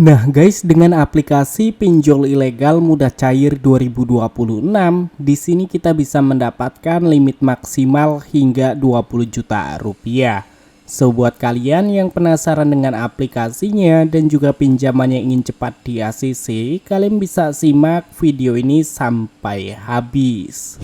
Nah guys, dengan aplikasi pinjol ilegal mudah cair 2026, di sini kita bisa mendapatkan limit maksimal hingga 20 juta rupiah. So buat kalian yang penasaran dengan aplikasinya dan juga pinjamannya ingin cepat di ACC, kalian bisa simak video ini sampai habis.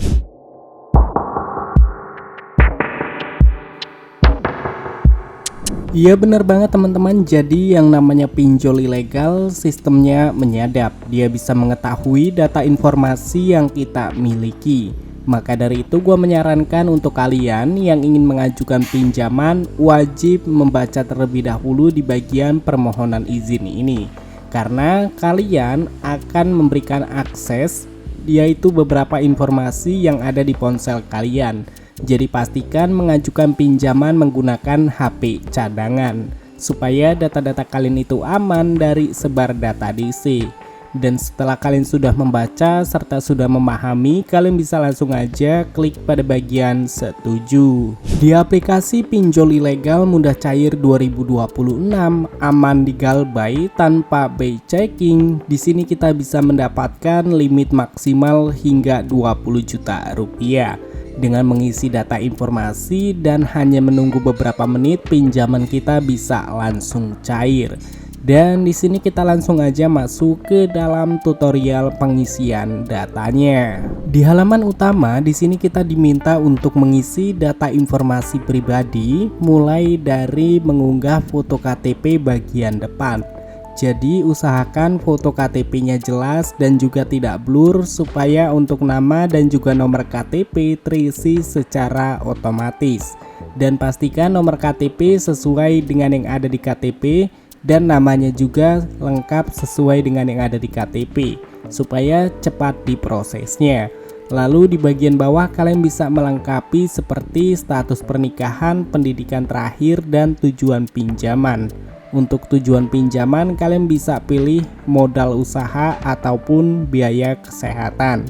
Iya bener banget teman-teman, jadi yang namanya pinjol ilegal sistemnya menyadap. Dia bisa mengetahui data informasi yang kita miliki. Maka dari itu gue menyarankan untuk kalian yang ingin mengajukan pinjaman wajib membaca terlebih dahulu di bagian permohonan izin ini. Karena kalian akan memberikan akses yaitu beberapa informasi yang ada di ponsel kalian. Jadi pastikan mengajukan pinjaman menggunakan HP cadangan supaya data-data kalian itu aman dari sebar data DC. Dan setelah kalian sudah membaca serta sudah memahami, kalian bisa langsung aja klik pada bagian setuju. Di aplikasi pinjol ilegal mudah cair 2026 aman di Galbay tanpa by checking. Di sini kita bisa mendapatkan limit maksimal hingga 20 juta rupiah. Dengan mengisi data informasi dan hanya menunggu beberapa menit, pinjaman kita bisa langsung cair. Dan di sini kita langsung aja masuk ke dalam tutorial pengisian datanya. Di halaman utama di sini kita diminta untuk mengisi data informasi pribadi, mulai dari mengunggah foto KTP bagian depan. Jadi usahakan foto KTP-nya jelas dan juga tidak blur supaya untuk nama dan juga nomor KTP terisi secara otomatis. Dan pastikan nomor KTP sesuai dengan yang ada di KTP dan namanya juga lengkap sesuai dengan yang ada di KTP supaya cepat diprosesnya. Lalu di bagian bawah kalian bisa melengkapi seperti status pernikahan, pendidikan terakhir, dan tujuan pinjaman. Untuk tujuan pinjaman kalian bisa pilih modal usaha ataupun biaya kesehatan.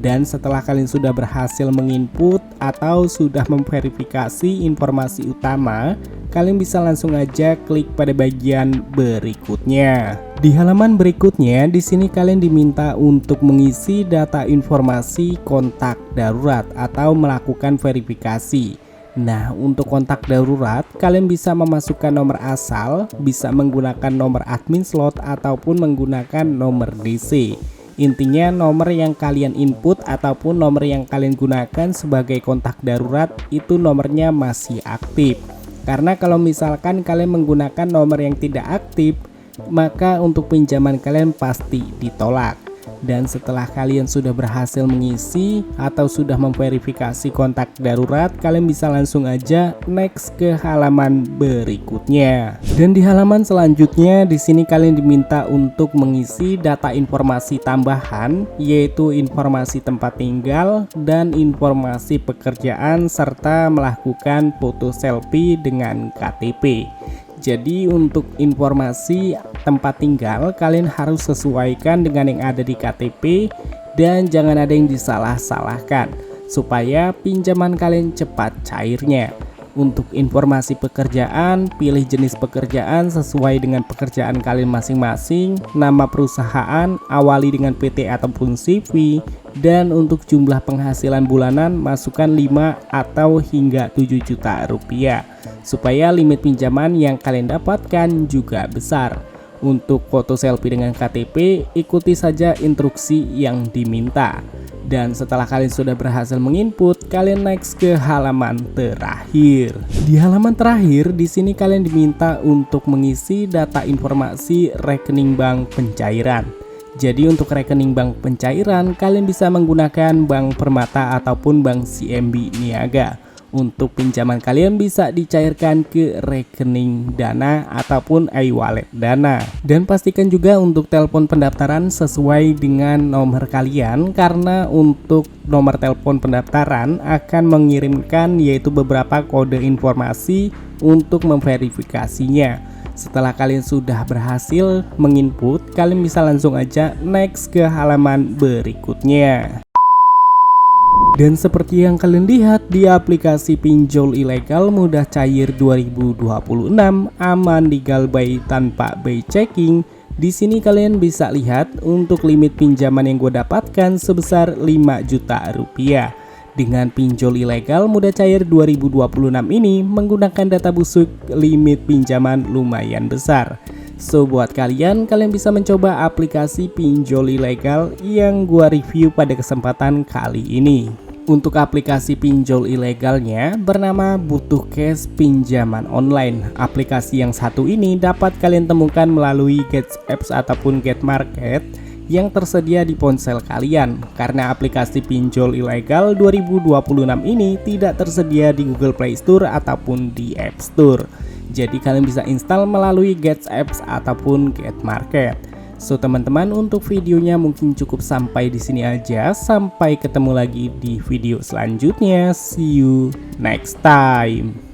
Dan setelah kalian sudah berhasil menginput atau sudah memverifikasi informasi utama, kalian bisa langsung aja klik pada bagian berikutnya. Di halaman berikutnya di sini kalian diminta untuk mengisi data informasi kontak darurat atau melakukan verifikasi. Nah, untuk kontak darurat, kalian bisa memasukkan nomor asal, bisa menggunakan nomor admin slot ataupun menggunakan nomor DC. Intinya nomor yang kalian input ataupun nomor yang kalian gunakan sebagai kontak darurat itu nomornya masih aktif. Karena kalau misalkan kalian menggunakan nomor yang tidak aktif, maka untuk pinjaman kalian pasti ditolak. Dan setelah kalian sudah berhasil mengisi atau sudah memverifikasi kontak darurat, kalian bisa langsung aja next ke halaman berikutnya. Dan di halaman selanjutnya di sini kalian diminta untuk mengisi data informasi tambahan, yaitu informasi tempat tinggal dan informasi pekerjaan serta melakukan foto selfie dengan KTP. Jadi untuk informasi tempat tinggal kalian harus sesuaikan dengan yang ada di KTP dan jangan ada yang disalah-salahkan supaya pinjaman kalian cepat cairnya. Untuk informasi pekerjaan, pilih jenis pekerjaan sesuai dengan pekerjaan kalian masing-masing, nama perusahaan, awali dengan PT ataupun CV, dan untuk jumlah penghasilan bulanan masukkan 5 atau hingga 7 juta rupiah supaya limit pinjaman yang kalian dapatkan juga besar. Untuk foto selfie dengan KTP, ikuti saja instruksi yang diminta. Dan setelah kalian sudah berhasil menginput, kalian next ke halaman terakhir. Di halaman terakhir, di sini kalian diminta untuk mengisi data informasi rekening bank pencairan. Jadi untuk rekening bank pencairan, kalian bisa menggunakan Bank Permata ataupun Bank CMB Niaga. Untuk pinjaman kalian bisa dicairkan ke rekening Dana ataupun e-wallet Dana. Dan pastikan juga untuk telepon pendaftaran sesuai dengan nomor kalian, karena untuk nomor telepon pendaftaran akan mengirimkan yaitu beberapa kode informasi untuk memverifikasinya. Setelah kalian sudah berhasil menginput, kalian bisa langsung aja next ke halaman berikutnya. Dan seperti yang kalian lihat di aplikasi pinjol ilegal mudah cair 2026 aman di Galbay tanpa by checking. Di sini kalian bisa lihat untuk limit pinjaman yang gue dapatkan sebesar 5 juta rupiah. Dengan pinjol ilegal mudah cair 2026 ini menggunakan data busuk, limit pinjaman lumayan besar. So buat kalian bisa mencoba aplikasi pinjol ilegal yang gua review pada kesempatan kali ini. Untuk aplikasi pinjol ilegalnya bernama Butuh Cash Pinjaman Online. Aplikasi yang satu ini dapat kalian temukan melalui Get Apps ataupun Get Market yang tersedia di ponsel kalian, karena aplikasi pinjol ilegal 2026 ini tidak tersedia di Google Play Store ataupun di App Store. Jadi kalian bisa install melalui Get Apps ataupun Get Market. So teman-teman, untuk videonya mungkin cukup sampai di sini aja. Sampai ketemu lagi di video selanjutnya. See you next time.